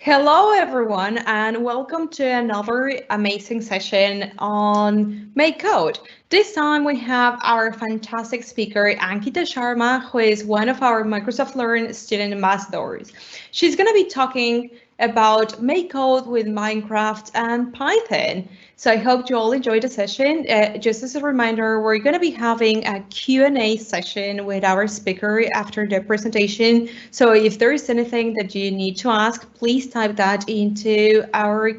Hello, everyone, and welcome to another amazing session on MakeCode. This time we have our fantastic speaker, Ankita Sharma, who is one of our Microsoft Learn student ambassadors. She's going to be talking about MakeCode with Minecraft and Python. So I hope you all enjoyed the session. Just as a reminder, we're going to be having a Q&A session with our speaker after the presentation. So if there is anything that you need to ask, please type that into our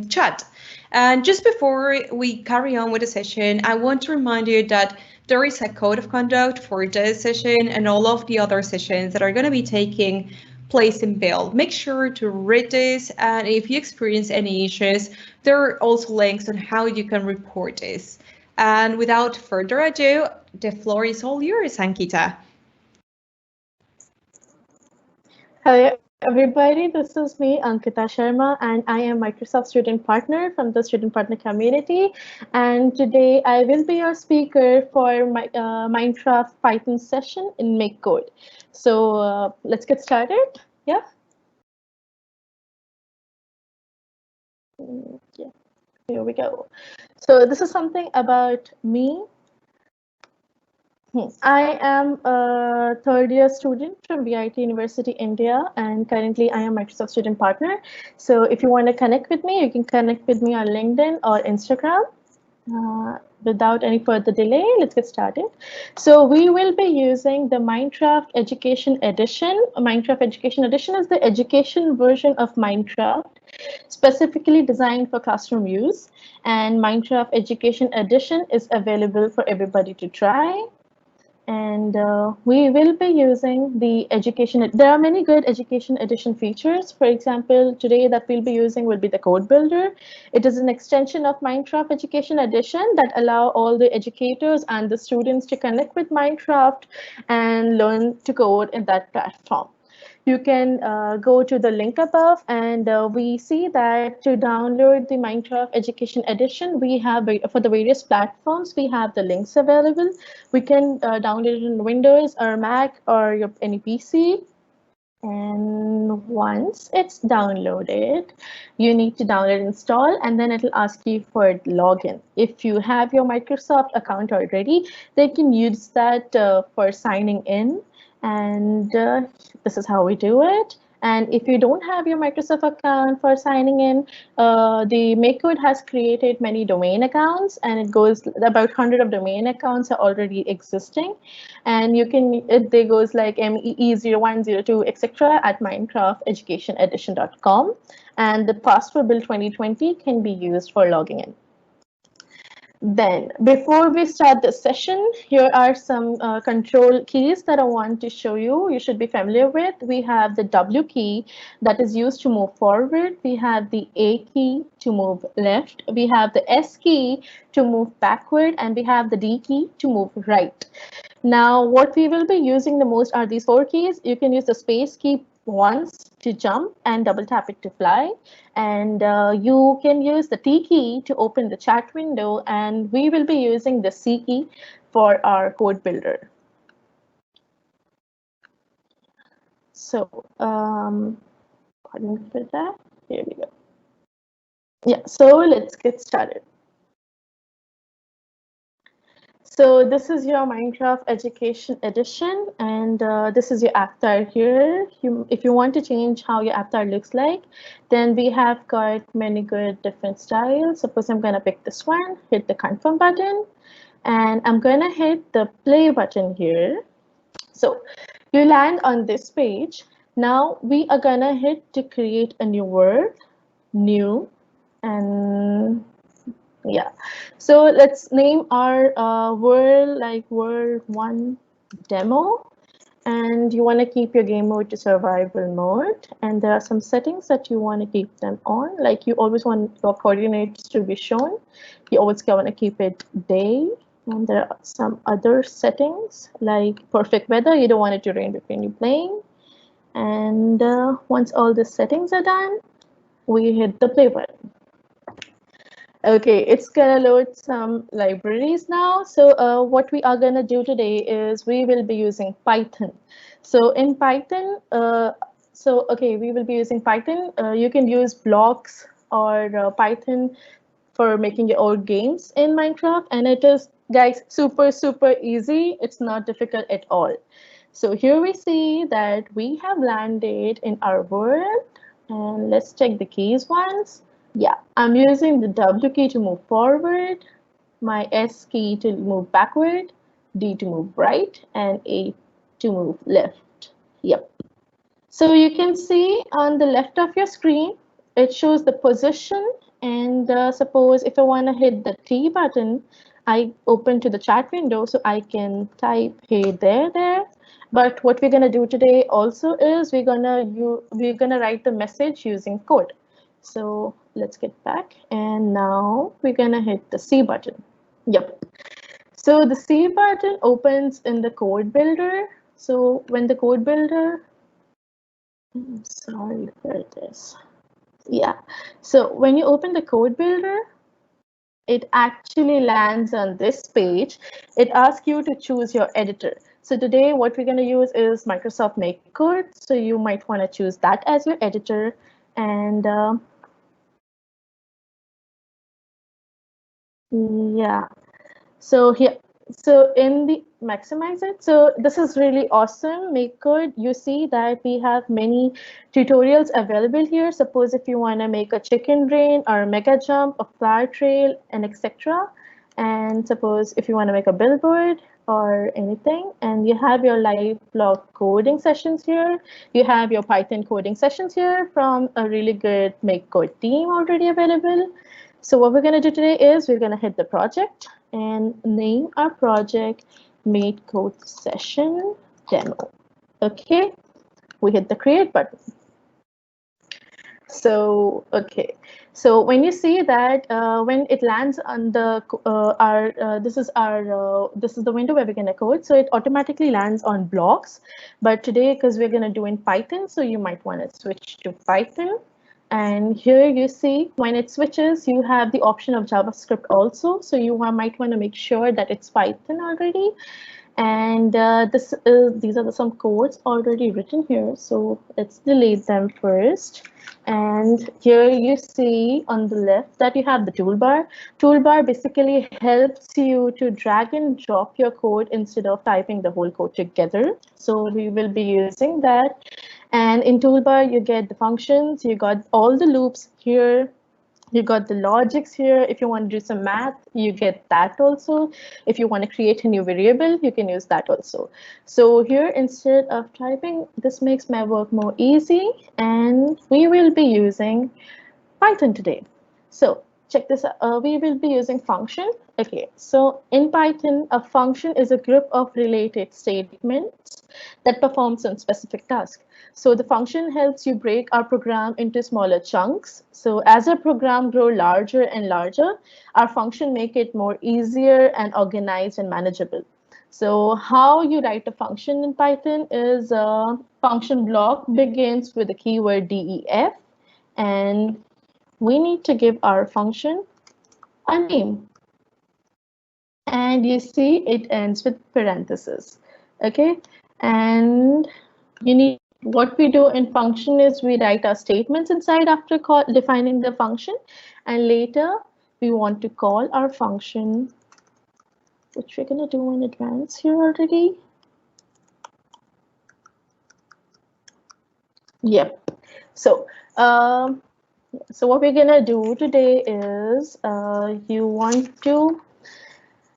chat. And just before we carry on with the session, I want to remind you that there is a code of conduct for this session and all of the other sessions that are going to be taking place in build. Make sure to read this, and if you experience any issues, there are also links on how you can report this. And without further ado, the floor is all yours, Ankita. Hello, everybody. This is me, Ankita Sharma, and I am Microsoft Student Partner from the Student Partner community. And today I will be your speaker for my Minecraft Python session in MakeCode. So let's get started. Yeah. Yeah. Here we go. So this is something about me. I am a third-year student from VIT University, India, and currently I am Microsoft Student Partner. So if you want to connect with me, you can connect with me on LinkedIn or Instagram. Without any further delay, let's get started. So we will be using the Minecraft Education Edition. Minecraft Education Edition is the education version of Minecraft, specifically designed for classroom use. And Minecraft Education Edition is available for everybody to try. And we will be using the education. There are many good education edition features. For example, today that we'll be using will be the code builder. It is an extension of Minecraft Education Edition that allow all the educators and the students to connect with Minecraft and learn to code in that platform. You can go to the link above, and we see that to download the Minecraft Education Edition, we have for the various platforms, we have the links available. We can download it in Windows or Mac or any PC. And once it's downloaded, you need to download install, and then it'll ask you for login. If you have your Microsoft account already, they can use that for signing in. And this is how we do it. And if you don't have your Microsoft account for signing in, the MakeCode has created many domain accounts, and it goes about 100 of domain accounts are already existing. And you can, they goes like mee0102, etc. at minecrafteducationedition.com. And the password build 2020 can be used for logging in. Then, before we start the session, here are some control keys that I want to show you. You should be familiar with. We have the W key that is used to move forward. We have the A key to move left. We have the S key to move backward, and we have the D key to move right. Now, what we will be using the most are these four keys. You can use the space key once to jump and double tap it to fly. And you can use the T key to open the chat window, and we will be using the C key for our code builder. So, pardon me for that. Here we go. Yeah, so let's get started. So this is your Minecraft Education Edition, and this is your avatar here. If you want to change how your avatar looks like, then we have got many good different styles. Suppose I'm gonna pick this one, hit the confirm button, and I'm gonna hit the play button here. So you land on this page. Now we are gonna hit to create a new world, new, and yeah, so let's name our world like world 1 demo, and you want to keep your game mode to survival mode, and there are some settings that you want to keep them on, like you always want your coordinates to be shown. You always want to keep it day, and there are some other settings like perfect weather. You don't want it to rain between you playing. And once all the settings are done, we hit the play button. Okay, it's gonna load some libraries now. So what we are gonna do today is we will be using Python. So in Python, So, okay, we will be using Python. You can use blocks or Python for making your own games in Minecraft. And it is, guys, super, super easy. It's not difficult at all. So here we see that we have landed in our world. And let's check the keys once. Yeah, I'm using the W key to move forward, my S key to move backward, D to move right, and A to move left. Yep. So you can see on the left of your screen, it shows the position. And suppose if I want to hit the T button, I open to the chat window so I can type hey there. But what we're gonna do today also is we're gonna write the message using code. So let's get back, and now we're gonna hit the C button. Yep. So the C button opens in the code builder. So when the code builder, I'm sorry for this. Yeah. So when you open the code builder, it actually lands on this page. It asks you to choose your editor. So today what we're going to use is Microsoft MakeCode. So you might want to choose that as your editor. And yeah. So here, so in the maximize it. So this is really awesome. MakeCode, you see that we have many tutorials available here. Suppose if you want to make a chicken brain or a mega jump, a flower trail, and etc. And suppose if you want to make a billboard or anything, and you have your live blog coding sessions here. You have your Python coding sessions here from a really good MakeCode team already available. So what we're going to do today is we're going to hit the project and name our project MakeCode session demo. Okay, we hit the create button. So, okay, so when you see that when it lands on the this is the window where we're gonna code, so it automatically lands on blocks. But today, because we're gonna do in Python, so you might want to switch to Python. And here you see when it switches, you have the option of JavaScript also. So you might want to make sure that it's Python already. And these are some codes already written here. So let's delete them first. And here you see on the left that you have the toolbar. Toolbar basically helps you to drag and drop your code instead of typing the whole code together. So we will be using that. And in toolbar, you get the functions, you got all the loops here, you got the logics here. If you want to do some math, you get that also. If you want to create a new variable, you can use that also. So here, instead of typing, this makes my work more easy. And we will be using Python today. So check this out. We will be using function. Okay, so in Python, a function is a group of related statements that perform some specific task. So the function helps you break our program into smaller chunks. So as our program grow larger and larger, our function make it more easier and organized and manageable. So how you write a function in Python is a function block begins with the keyword def, and we need to give our function a name. And you see it ends with parentheses. Okay, and you need, what we do in function is we write our statements inside after defining the function, and later we want to call our function, which we're going to do in advance here already. Yep. So what we're gonna do today is you want to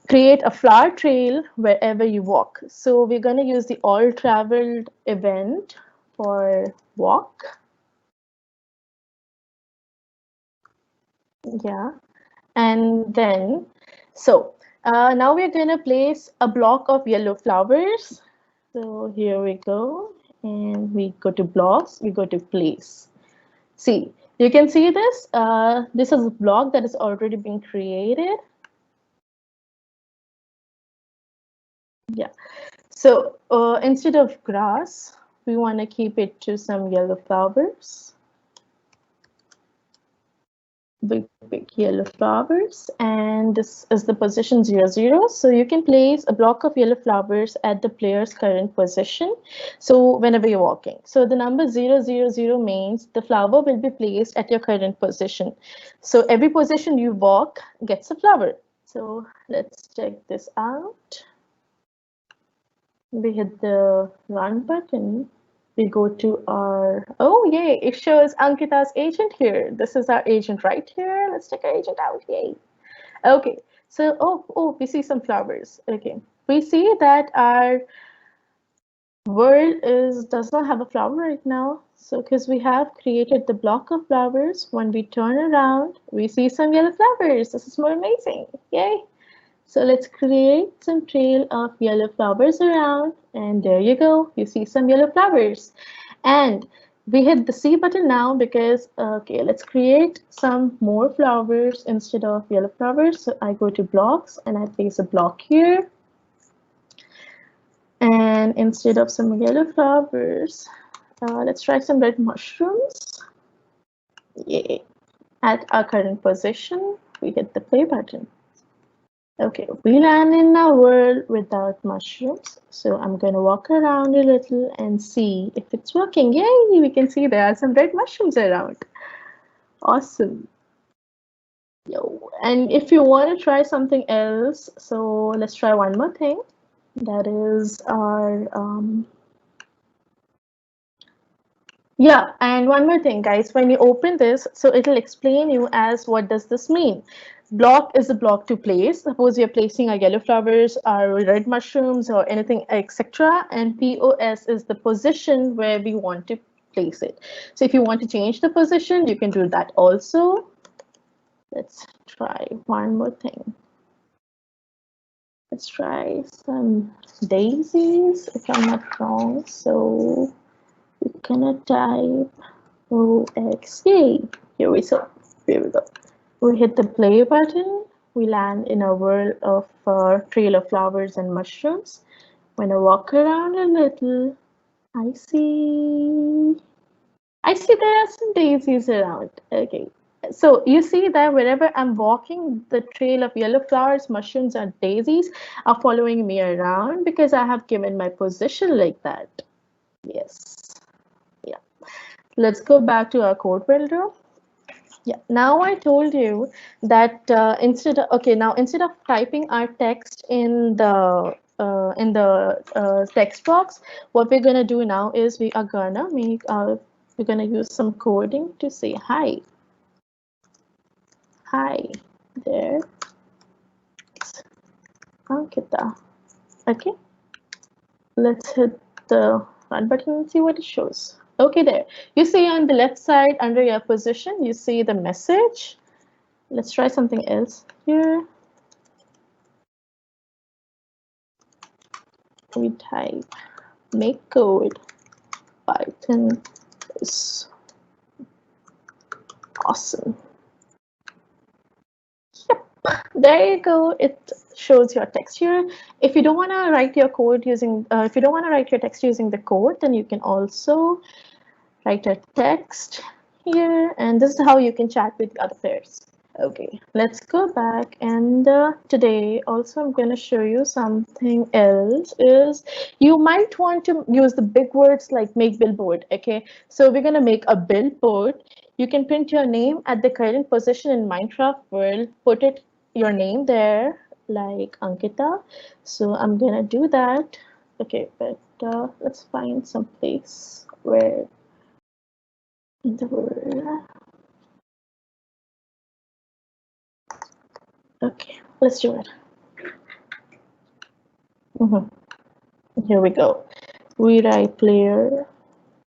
create a flower trail wherever you walk. So we're going to use the all traveled event for walk. Yeah. And then, so now we're going to place a block of yellow flowers. So here we go. And we go to blocks, we go to place. See, you can see this. This is a block that has already been created. Yeah. So instead of grass, we want to keep it to some yellow flowers. big yellow flowers, and this is the position 0, 0. So you can place a block of yellow flowers at the player's current position. So whenever you're walking, so the number 0, 0, 0 means the flower will be placed at your current position. So every position you walk gets a flower. So let's check this out. We hit the run button. We go to our, oh yay, it shows Ankita's agent here. This is our agent right here. Let's check our agent out, yay. Okay, so, oh, we see some flowers. Okay, we see that our world does not have a flower right now. So, because we have created the block of flowers, when we turn around, we see some yellow flowers. This is more amazing, yay. So let's create some trail of yellow flowers around, and there you go. You see some yellow flowers. And we hit the C button now because, okay, let's create some more flowers instead of yellow flowers. So I go to blocks and I place a block here. And instead of some yellow flowers, let's try some red mushrooms. Yay. At our current position, we hit the play button. Okay, we land in a world without mushrooms. So I'm going to walk around a little and see if it's working. Yay, we can see there are some red mushrooms around. Awesome. Yo, and if you want to try something else, so let's try one more thing. That is our, yeah, and one more thing, guys, when you open this, so it'll explain you as what does this mean. Block is a block to place. Suppose you're placing our yellow flowers, our red mushrooms, or anything, etc. And POS is the position where we want to place it. So if you want to change the position, you can do that also. Let's try one more thing. Let's try some daisies, if I'm not wrong. So we're gonna type OX. Yay! Here we go. We hit the play button. We land in a world of trail of flowers and mushrooms. When I walk around a little, I see there are some daisies around. Okay, so you see that wherever I'm walking, the trail of yellow flowers, mushrooms, and daisies are following me around because I have given my position like that. Yes. Yeah. Let's go back to our code builder. Yeah, now I told you that instead of typing our text in the text box, what we're gonna do now is we are gonna we're gonna use some coding to say hi. Hi there, Ankita. Okay, let's hit the run button and see what it shows. Okay, there. You see on the left side under your position, you see the message. Let's try something else here. We type MakeCode Python is awesome. Yep, there you go. It shows your text here. If you don't want to write your code using, if you don't want to write your text using the code, then you can also write a text here, and this is how you can chat with the other players. Okay, let's go back, and today also I'm going to show you something else. Is you might want to use the big words like make billboard. Okay, so we're going to make a billboard. You can print your name at the current position in Minecraft world, put your name there like Ankita. So I'm going to do that. Okay, but let's find some place where in the world. Okay, let's do it. Here we go. We write player.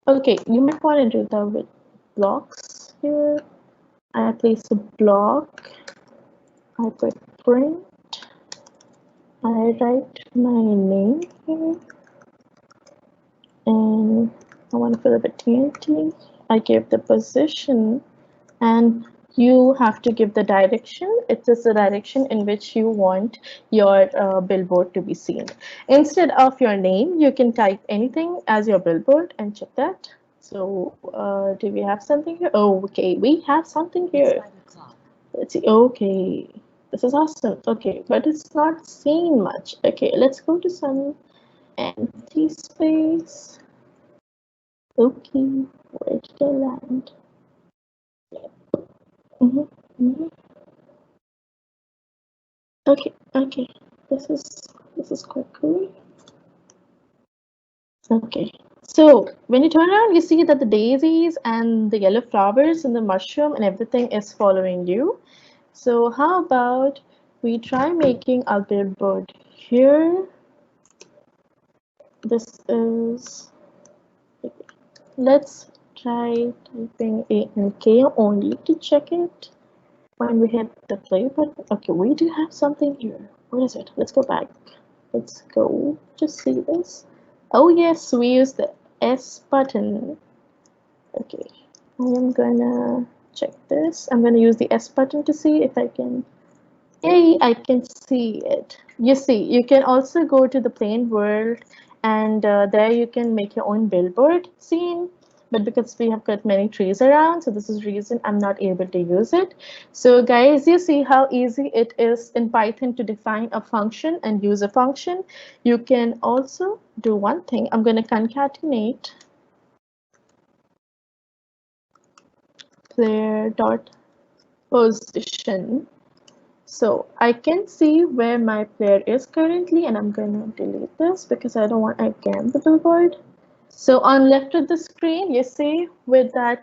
Okay, you might want to do that with blocks here. I place a block. I put print. I write my name here. And I want to fill up a TNT. I give the position, and you have to give the direction. It is the direction in which you want your billboard to be seen. Instead of your name, you can type anything as your billboard and check that. So do we have something here? Oh, okay, we have something here. Let's see. Okay, this is awesome. Okay, but it's not saying much. Okay, let's go to some empty space. Okay, where did I land? Okay. This is quite cool. Okay, so when you turn around, you see that the daisies and the yellow flowers and the mushroom and everything is following you. So how about we try making a billboard here? This is, let's try typing A and K only to check it when we hit the play button. Okay, we do have something here. What is it? Let's go back. Let's go to see this. Oh yes, we use the S button. Okay, I am gonna check this. I'm gonna use the S button to see if I can. Yay, I can see it. You see, you can also go to the plain world and there you can make your own billboard scene. But because we have got many trees around, so this is the reason I'm not able to use it. So guys, you see how easy it is in Python to define a function and use a function. You can also do one thing. I'm going to concatenate player.position. So I can see where my player is currently, and I'm going to delete this because I don't want again the billboard. So on left of the screen, you see with that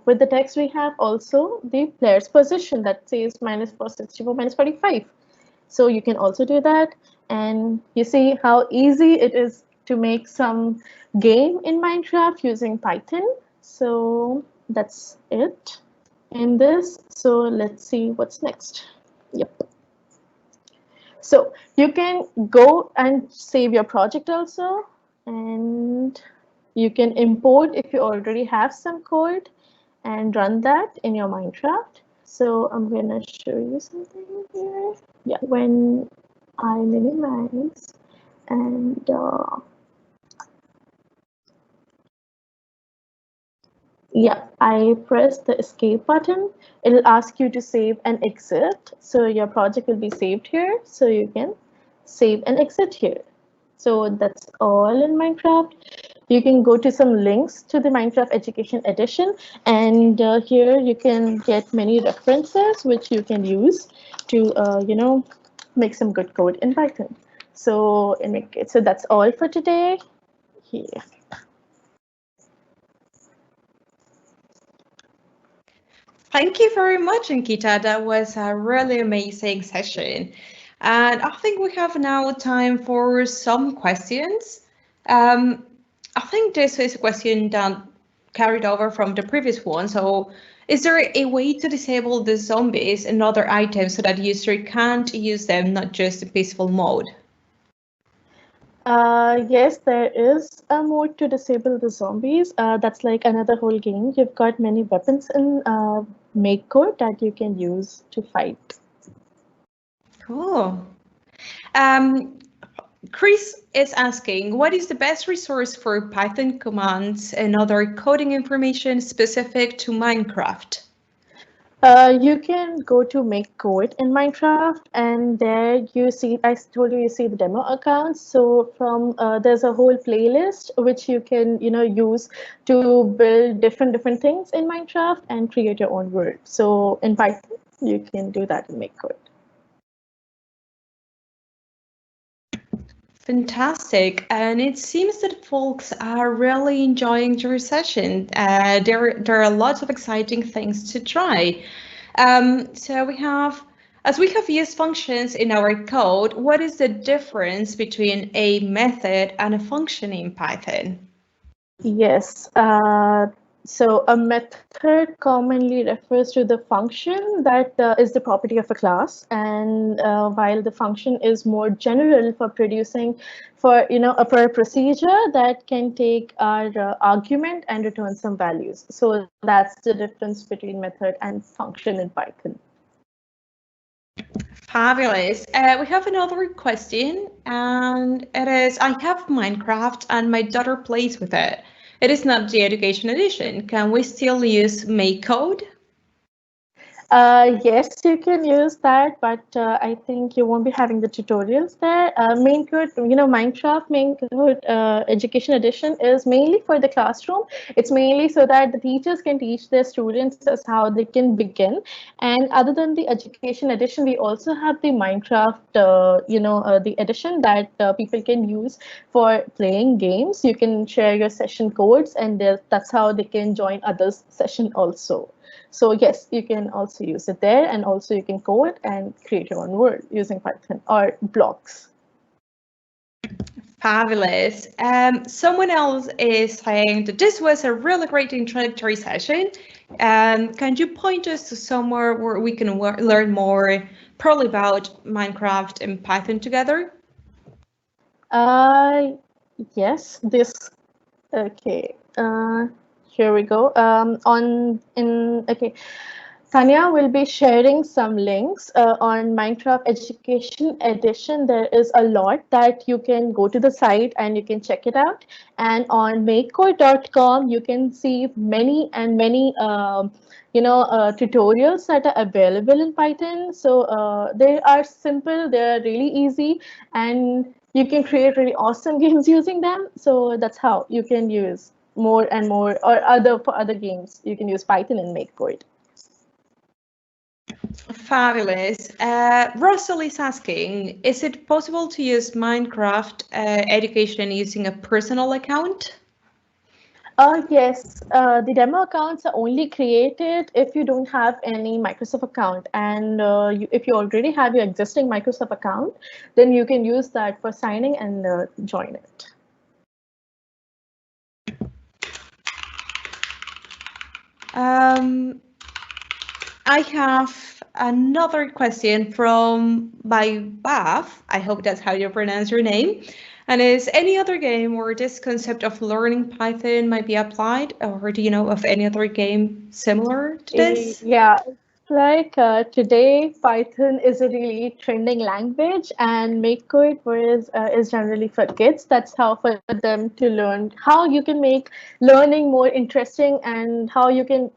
with the text we have also the player's position that says -464, -45. So you can also do that, and you see how easy it is to make some game in Minecraft using Python. So that's it in this. So let's see what's next. Yep. So you can go and save your project also, and you can import if you already have some code and run that in your Minecraft. So I'm going to show you something here. Yeah, when I minimize and yeah, I press the escape button. It'll ask you to save and exit. So your project will be saved here. So you can save and exit here. So that's all in Minecraft. You can go to some links to the Minecraft Education Edition, and here you can get many references which you can use to, make some good code in Python. So so that's all for today. Here. Thank you very much, Ankita. That was a really amazing session. And I think we have now time for some questions. I think this is a question that carried over from the previous one. So is there a way to disable the zombies and other items so that user can't use them, not just in peaceful mode? Yes, there is a mode to disable the zombies. That's like another whole game. You've got many weapons in MakeCode that you can use to fight. Cool. Chris is asking, what is the best resource for Python commands and other coding information specific to Minecraft? You can go to MakeCode in Minecraft, and there you see, I told you, you see the demo accounts. So from there's a whole playlist which you can use to build different things in Minecraft and create your own world. So in Python, you can do that in MakeCode. Fantastic, and it seems that folks are really enjoying your session. There are lots of exciting things to try. So as we have used functions in our code, what is the difference between a method and a function in Python? Yes. So a method commonly refers to the function that is the property of a class, and while the function is more general for producing a per procedure that can take our argument and return some values. So that's the difference between method and function in Python. Fabulous. We have another question, and it is, I have Minecraft and my daughter plays with it. It is not the education edition. Can we still use MakeCode? Yes, you can use that, but I think you won't be having the tutorials there. MakeCode, Minecraft MakeCode Education Edition is mainly for the classroom. It's mainly so that the teachers can teach their students as how they can begin. And other than the Education Edition, we also have the Minecraft, the edition that people can use for playing games. You can share your session codes, and that's how they can join others' session also. So yes, you can also use it there, and also you can code and create your own world using Python or blocks. Fabulous. Someone else is saying that this was a really great introductory session. Can you point us to somewhere where we can learn more, probably about Minecraft and Python together? Yes, okay. Here we go. Okay. Tanya will be sharing some links on Minecraft Education Edition. There is a lot that you can go to the site and you can check it out. And on MakeCode.com, you can see many and many tutorials that are available in Python. So they are simple, they are really easy, and you can create really awesome games using them. So that's how you can use more and more, or for other games, you can use Python and MakeCode. Fabulous. Russell is asking, is it possible to use Minecraft education using a personal account? Yes, the demo accounts are only created if you don't have any Microsoft account. And if you already have your existing Microsoft account, then you can use that for signing and join it. I have another question from Bav. I hope that's how you pronounce your name. And is any other game where this concept of learning Python might be applied, or do you know of any other game similar to this? Yeah, like today, Python is a really trending language, and MakeCode is generally for kids. That's how for them to learn how you can make learning more interesting, and how you can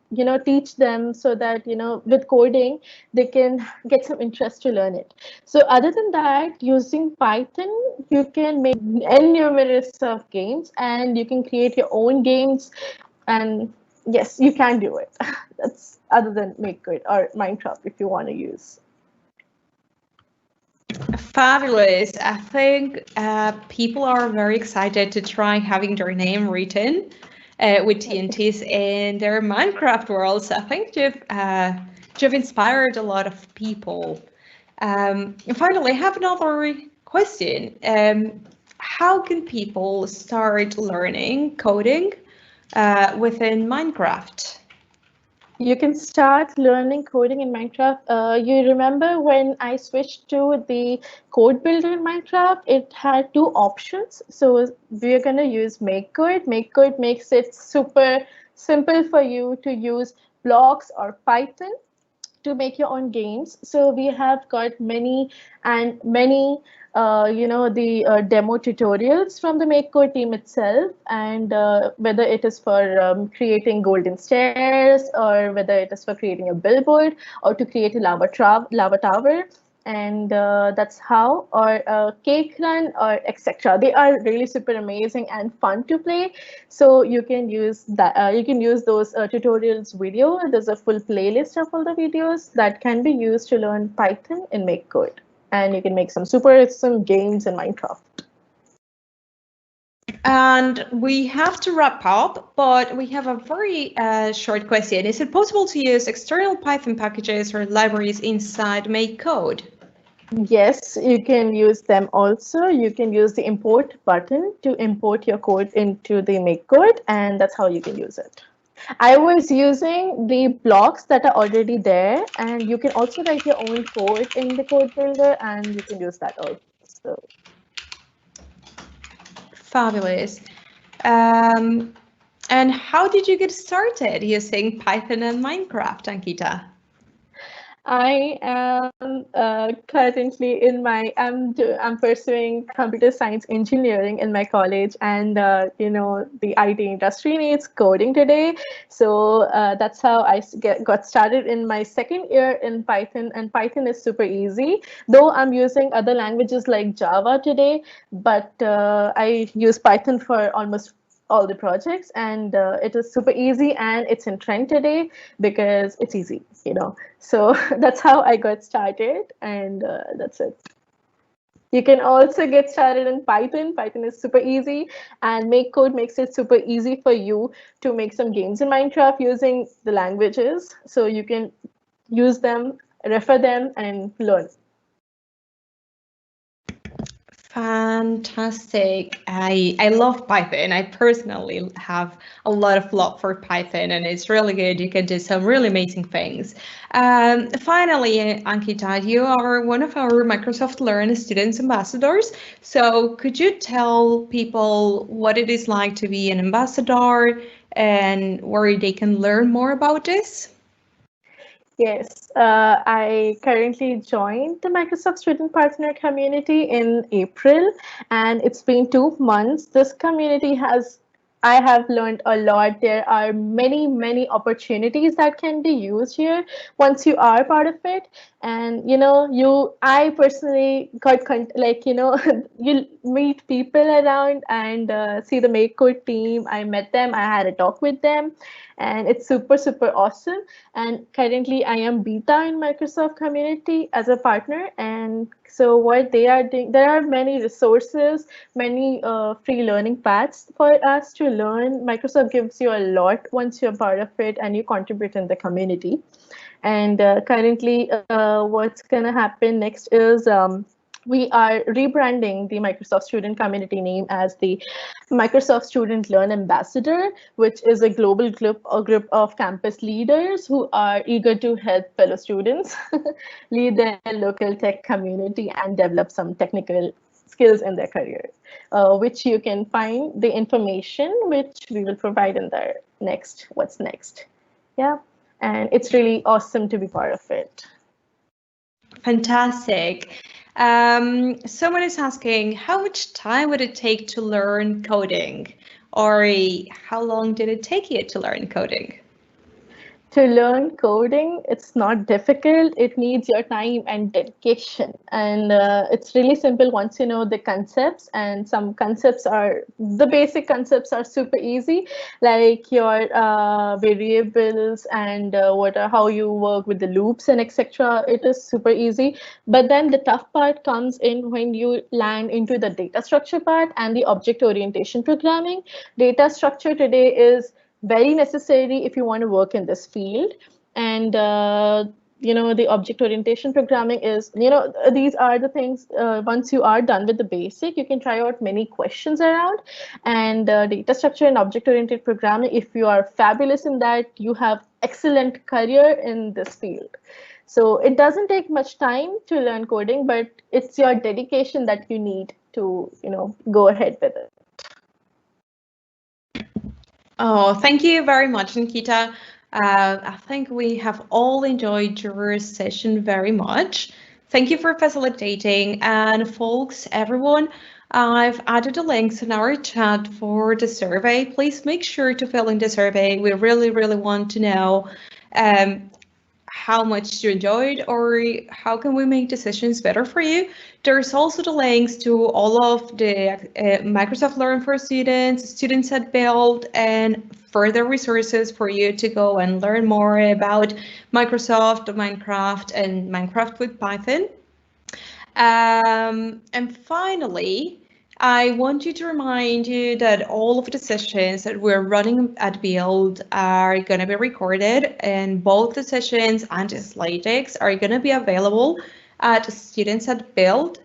teach them so that with coding they can get some interest to learn it. So other than that, using Python, you can make numerous of games, and you can create your own games, and yes, you can do it. That's other than MakeCode or Minecraft if you want to use. Fabulous. I think people are very excited to try having their name written with TNTs in their Minecraft worlds. I think you've inspired a lot of people. And finally, I have another question. How can people start learning coding within Minecraft? You can start learning coding in Minecraft. You remember when I switched to the code builder in Minecraft, it had two options. So we're going to use MakeCode. MakeCode makes it super simple for you to use blocks or Python to make your own games. So we have got many and many the demo tutorials from the MakeCode team itself, and whether it is for creating golden stairs, or whether it is for creating a billboard, or to create a lava tower, and that's how, or cake run, or etc. They are really super amazing and fun to play. So you can use that. You can use those tutorials video. There's a full playlist of all the videos that can be used to learn Python in MakeCode, and you can make some super awesome games in Minecraft. And we have to wrap up, but we have a very short question. Is it possible to use external Python packages or libraries inside MakeCode? Yes, you can use them also. You can use the import button to import your code into the MakeCode, and that's how you can use it. I was using the blocks that are already there, and you can also write your own code in the code builder, and you can use that also. Fabulous. And how did you get started using Python and Minecraft, Ankita? I am currently I'm pursuing computer science engineering in my college, and the IT industry needs coding today, so that's how got started in my second year in Python, and Python is super easy. Though I'm using other languages like Java today, but I use Python for almost all the projects, and it is super easy, and it's in trend today because it's easy. So that's how I got started, and that's it. You can also get started in Python. Python is super easy, and MakeCode makes it super easy for you to make some games in Minecraft using the languages. So you can use them, refer them, and learn. Fantastic. I love Python. I personally have a lot of love for Python, and it's really good. You can do some really amazing things. Finally, Ankita, you are one of our Microsoft Learn Students Ambassadors. So could you tell people what it is like to be an ambassador and where they can learn more about this? Yes, I currently joined the Microsoft Student Partner community in April, and it's been 2 months. This community I have learned a lot. There are many, many opportunities that can be used here once you are part of it. And I personally you meet people around and see the MakeCode team. I met them. I had a talk with them, and it's super, super awesome. And currently, I am beta in Microsoft community as a partner. And so what they are doing, there are many resources, many free learning paths for us to learn. Microsoft gives you a lot once you're part of it and you contribute in the community. And currently, what's going to happen next is we are rebranding the Microsoft Student Community name as the Microsoft Student Learn Ambassador, which is a global group of campus leaders who are eager to help fellow students lead their local tech community and develop some technical skills in their career, which you can find the information which we will provide in the what's next. Yeah, and it's really awesome to be part of it. Fantastic. Someone is asking, how much time would it take to learn coding? Or how long did it take you to learn coding? To learn coding, it's not difficult. It needs your time and dedication. And it's really simple once you know the concepts. And the basic concepts are super easy, like your variables and how you work with the loops and etc. It is super easy. But then the tough part comes in when you land into the data structure part and the object orientation programming. Data structure today is very necessary if you want to work in this field. And the object orientation programming is, these are the things. Once you are done with the basic, you can try out many questions around. And data structure and object oriented programming, if you are fabulous in that, you have excellent career in this field. So it doesn't take much time to learn coding, but it's your dedication that you need to go ahead with it. Oh, thank you very much, Nikita. I think we have all enjoyed your session very much. Thank you for facilitating. And folks, everyone, I've added the links in our chat for the survey. Please make sure to fill in the survey. We really, really want to know how much you enjoyed or how can we make decisions better for you. There's also the links to all of the Microsoft Learn for Students at Build, and further resources for you to go and learn more about Microsoft, Minecraft, and Minecraft with Python. And finally, I want you to remind you that all of the sessions that we're running at Build are going to be recorded, and both the sessions and the slide decks are going to be available at Students at Build.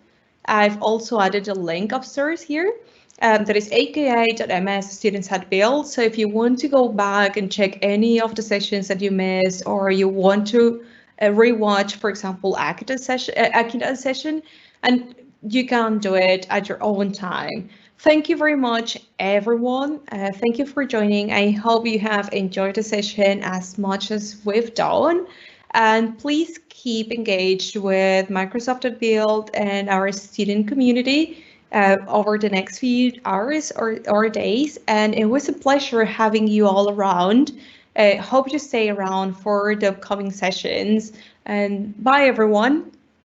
I've also added a link upstairs here. That is aka.ms Students at Build. So if you want to go back and check any of the sessions that you missed, or you want to rewatch, for example, Akita's session, and you can do it at your own time. Thank you very much, everyone. Thank you for joining. I hope you have enjoyed the session as much as we've done. And please keep engaged with Microsoft at Build and our student community over the next few hours or days. And it was a pleasure having you all around. Hope you stay around for the upcoming sessions. And bye, everyone.